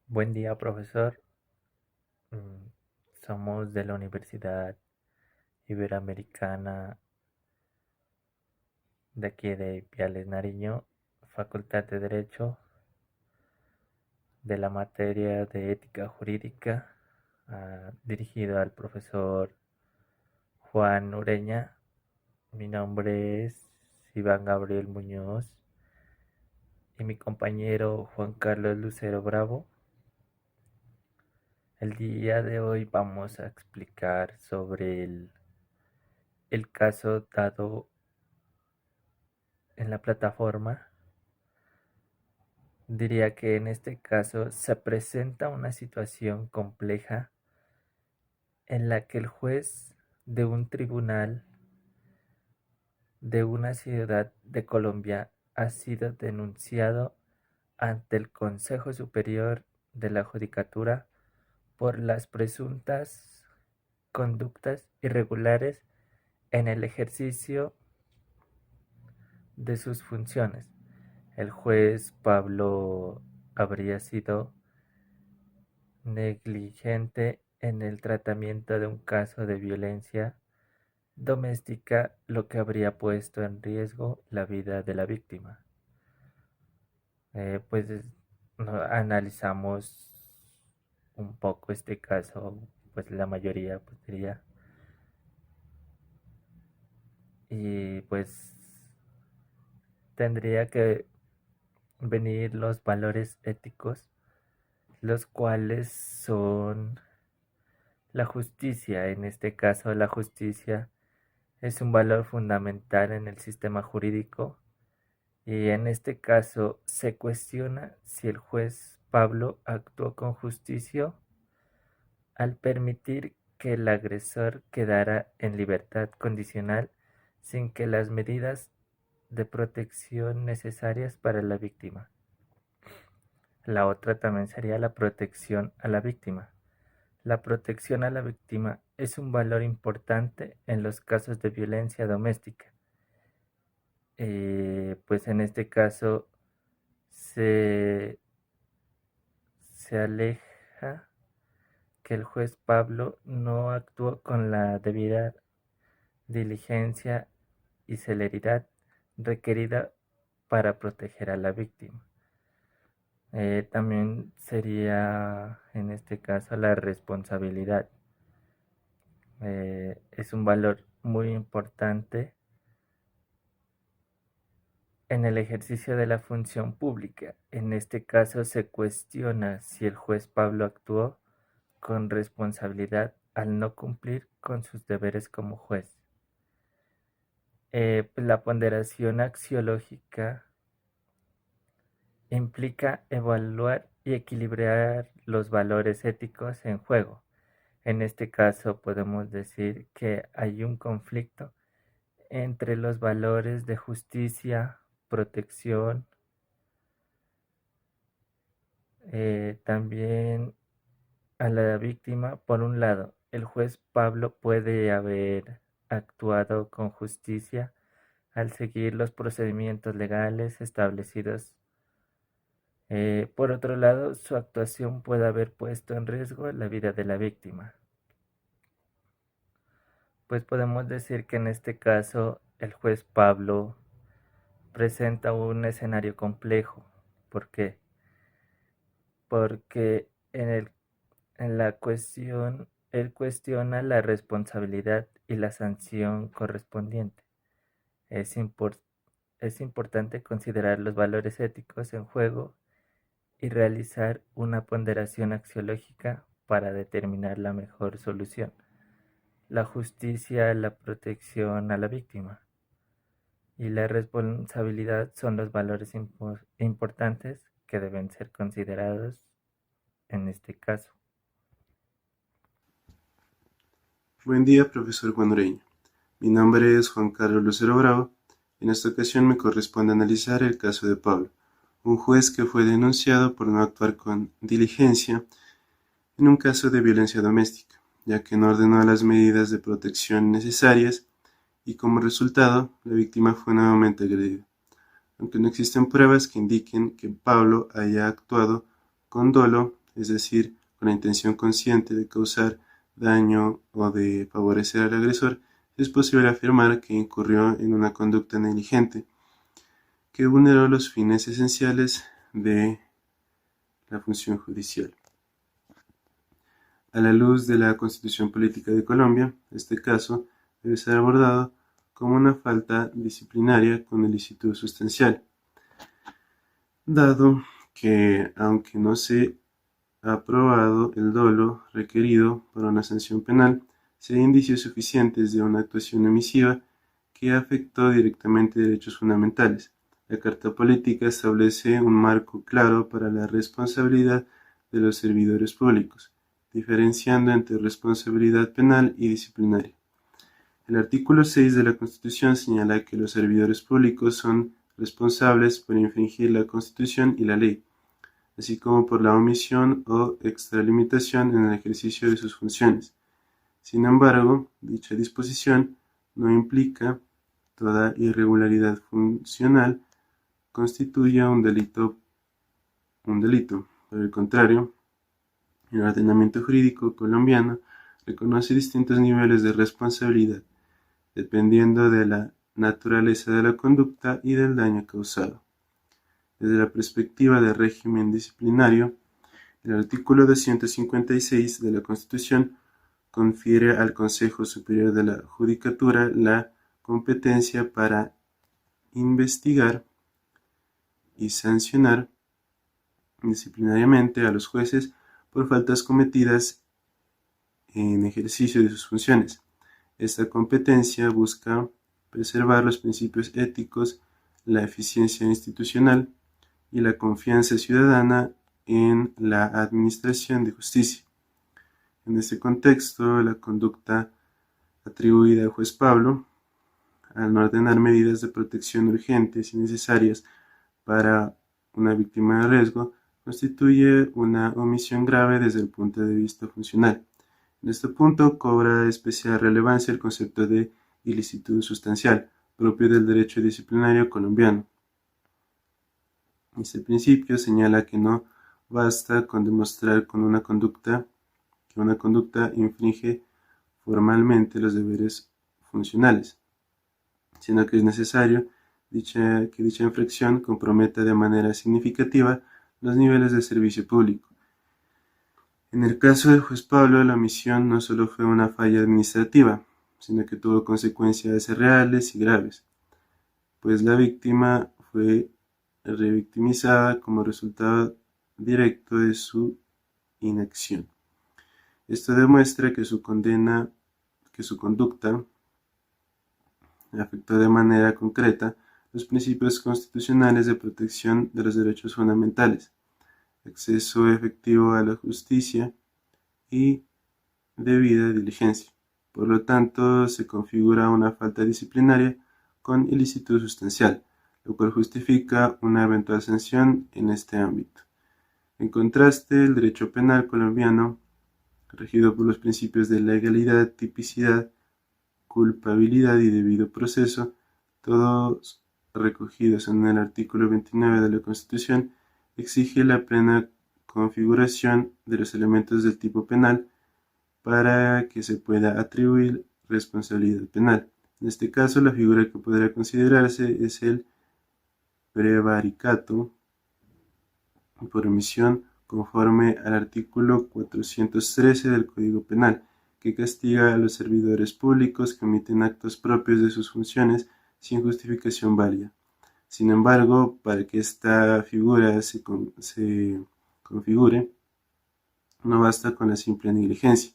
Buen día, profesor. Mm, Somos de la Universidad Iberoamericana de aquí de Piales Nariño, Facultad de Derecho, de la materia de Ética Jurídica, dirigido al profesor Juan Ureña. Mi nombre es Iván Gabriel Muñoz y mi compañero Juan Carlos Lucero Bravo. El día de hoy vamos a explicar sobre el caso dado en la plataforma. Diría que en este caso se presenta una situación compleja en la que el juez de un tribunal de una ciudad de Colombia ha sido denunciado ante el Consejo Superior de la Judicatura por las presuntas conductas irregulares en el ejercicio de sus funciones. El juez Pablo habría sido negligente en el tratamiento de un caso de violencia doméstica, lo que habría puesto en riesgo la vida de la víctima. Pues analizamos un poco este caso, pues la mayoría pues diría, y pues tendría que venir los valores éticos, los cuales son la justicia. En este caso, la justicia es un valor fundamental en el sistema jurídico y en este caso se cuestiona si el juez Pablo actuó con justicia al permitir que el agresor quedara en libertad condicional sin que las medidas de protección necesarias para la víctima. La otra también sería la protección a la víctima. La protección a la víctima es un valor importante en los casos de violencia doméstica. Pues en este caso se, se aleja que el juez Pablo no actuó con la debida diligencia y celeridad requerida para proteger a la víctima. También sería en este caso la responsabilidad. Es un valor muy importante en el ejercicio de la función pública. En este caso se cuestiona si el juez Pablo actuó con responsabilidad al no cumplir con sus deberes como juez. La ponderación axiológica implica evaluar y equilibrar los valores éticos en juego. En este caso podemos decir que hay un conflicto entre los valores de justicia, protección, también a la víctima. Por un lado, el juez Pablo puede haber actuado con justicia al seguir los procedimientos legales establecidos. Por otro lado, su actuación puede haber puesto en riesgo la vida de la víctima. Pues podemos decir que en este caso el juez Pablo presenta un escenario complejo. ¿Por qué? Porque en la cuestión, él cuestiona la responsabilidad y la sanción correspondiente. Es, impor- es importante considerar los valores éticos en juego y realizar una ponderación axiológica para determinar la mejor solución. La justicia, la protección a la víctima y la responsabilidad son los valores importantes que deben ser considerados en este caso. Buen día, profesor Juan Ureña. Mi nombre es Juan Carlos Lucero Bravo. En esta ocasión me corresponde analizar el caso de Pablo, un juez que fue denunciado por no actuar con diligencia en un caso de violencia doméstica, ya que no ordenó las medidas de protección necesarias y como resultado la víctima fue nuevamente agredida, aunque no existen pruebas que indiquen que Pablo haya actuado con dolo es decir, con la intención consciente de causar daño o de favorecer al agresor, es posible afirmar que incurrió en una conducta negligente que vulneró los fines esenciales de la función judicial. A la luz de la Constitución Política de Colombia, este caso debe ser abordado como una falta disciplinaria con ilícito sustancial, dado que, aunque no se ha probado el dolo requerido para una sanción penal, si hay indicios suficientes de una actuación omisiva que afectó directamente derechos fundamentales. La Carta Política establece un marco claro para la responsabilidad de los servidores públicos, diferenciando entre responsabilidad penal y disciplinaria. El artículo 6 de la Constitución señala que los servidores públicos son responsables por infringir la Constitución y la ley, así como por la omisión o extralimitación en el ejercicio de sus funciones. Sin embargo, dicha disposición no implica toda irregularidad funcional constituya un delito. Por el contrario, el ordenamiento jurídico colombiano reconoce distintos niveles de responsabilidad, dependiendo de la naturaleza de la conducta y del daño causado. Desde la perspectiva del régimen disciplinario, el artículo 256 de la Constitución confiere al Consejo Superior de la Judicatura la competencia para investigar y sancionar disciplinariamente a los jueces por faltas cometidas en ejercicio de sus funciones. Esta competencia busca preservar los principios éticos, la eficiencia institucional y la confianza ciudadana en la administración de justicia. En este contexto, la conducta atribuida al juez Pablo, al no ordenar medidas de protección urgentes y necesarias para una víctima de riesgo, constituye una omisión grave desde el punto de vista funcional. En este punto cobra especial relevancia el concepto de ilicitud sustancial, propio del derecho disciplinario colombiano. Este principio señala que no basta con demostrar que una conducta infringe formalmente los deberes funcionales, sino que es necesario que dicha infracción comprometa de manera significativa los niveles de servicio público. En el caso del juez Pablo, la omisión no solo fue una falla administrativa, sino que tuvo consecuencias reales y graves, pues la víctima fue revictimizada como resultado directo de su inacción. Esto demuestra que su conducta afectó de manera concreta los principios constitucionales de protección de los derechos fundamentales, acceso efectivo a la justicia y debida diligencia. Por lo tanto, se configura una falta disciplinaria con ilicitud sustancial, lo cual justifica una eventual sanción en este ámbito. En contraste, el derecho penal colombiano, regido por los principios de legalidad, tipicidad, culpabilidad y debido proceso, todos recogidos en el artículo 29 de la Constitución, exige la plena configuración de los elementos del tipo penal para que se pueda atribuir responsabilidad penal. En este caso, la figura que podrá considerarse es el prevaricato por omisión, conforme al artículo 413 del Código Penal, que castiga a los servidores públicos que omiten actos propios de sus funciones sin justificación válida. Sin embargo, para que esta figura se configure, no basta con la simple negligencia.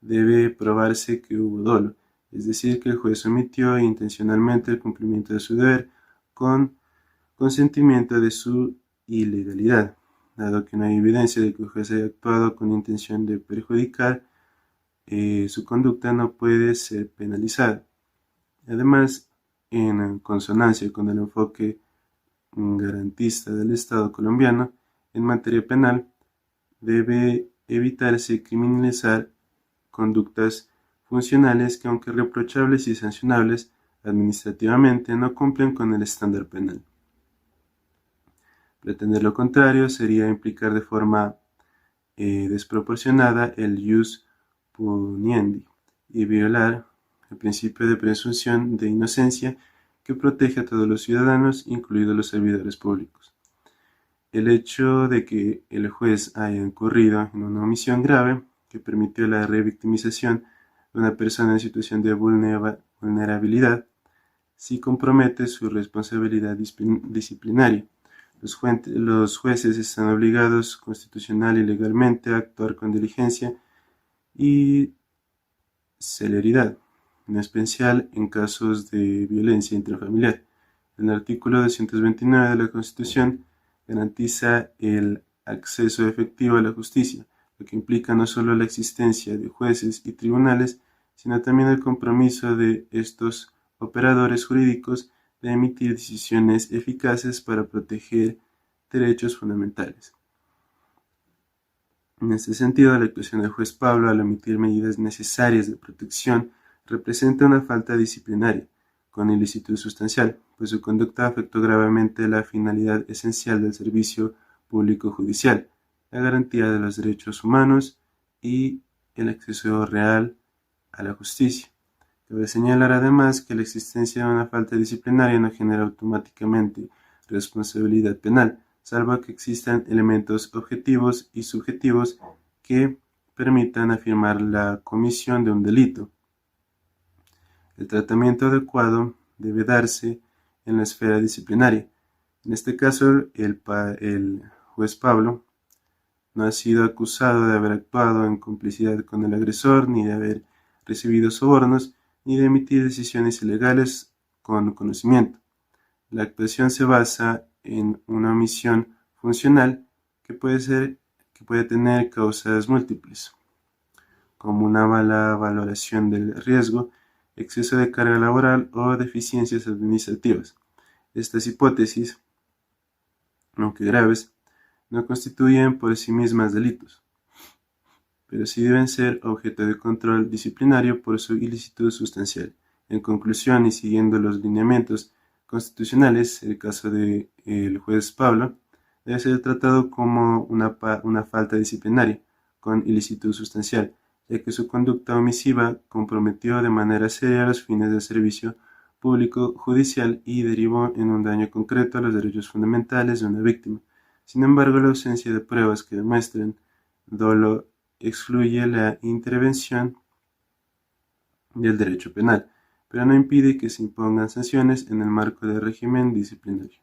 Debe probarse que hubo dolo, es decir, que el juez omitió intencionalmente el cumplimiento de su deber con consentimiento de su ilegalidad. Dado que no hay evidencia de que el juez haya actuado con intención de perjudicar, su conducta no puede ser penalizada. Además, en consonancia con el enfoque garantista del Estado colombiano en materia penal, debe evitarse criminalizar conductas funcionales que, aunque reprochables y sancionables administrativamente, no cumplen con el estándar penal. Pretender lo contrario sería implicar de forma desproporcionada el jus puniendi y violar el principio de presunción de inocencia que protege a todos los ciudadanos, incluidos los servidores públicos. El hecho de que el juez haya incurrido en una omisión grave que permitió la revictimización de una persona en situación de vulnerabilidad sí compromete su responsabilidad disciplinaria. Los jueces están obligados constitucional y legalmente a actuar con diligencia y celeridad, en especial en casos de violencia intrafamiliar. El artículo 229 de la Constitución garantiza el acceso efectivo a la justicia, lo que implica no solo la existencia de jueces y tribunales, sino también el compromiso de estos operadores jurídicos de emitir decisiones eficaces para proteger derechos fundamentales. En este sentido, la actuación del juez Pablo al omitir medidas necesarias de protección representa una falta disciplinaria con ilicitud sustancial, pues su conducta afectó gravemente la finalidad esencial del servicio público judicial, la garantía de los derechos humanos y el acceso real a la justicia. Cabe señalar además que la existencia de una falta disciplinaria no genera automáticamente responsabilidad penal, salvo que existan elementos objetivos y subjetivos que permitan afirmar la comisión de un delito. El tratamiento adecuado debe darse en la esfera disciplinaria. En este caso, el juez Pablo no ha sido acusado de haber actuado en complicidad con el agresor, ni de haber recibido sobornos, ni de emitir decisiones ilegales con conocimiento. La actuación se basa en una omisión funcional que puede tener causas múltiples, como una mala valoración del riesgo, exceso de carga laboral o deficiencias administrativas. Estas hipótesis, aunque graves, no constituyen por sí mismas delitos, pero sí deben ser objeto de control disciplinario por su ilicitud sustancial. En conclusión, y siguiendo los lineamientos constitucionales, el caso del juez Pablo debe ser tratado como una falta disciplinaria con ilicitud sustancial, ya que su conducta omisiva comprometió de manera seria los fines del servicio público judicial y derivó en un daño concreto a los derechos fundamentales de una víctima. Sin embargo, la ausencia de pruebas que demuestren dolo excluye la intervención del derecho penal, pero no impide que se impongan sanciones en el marco del régimen disciplinario.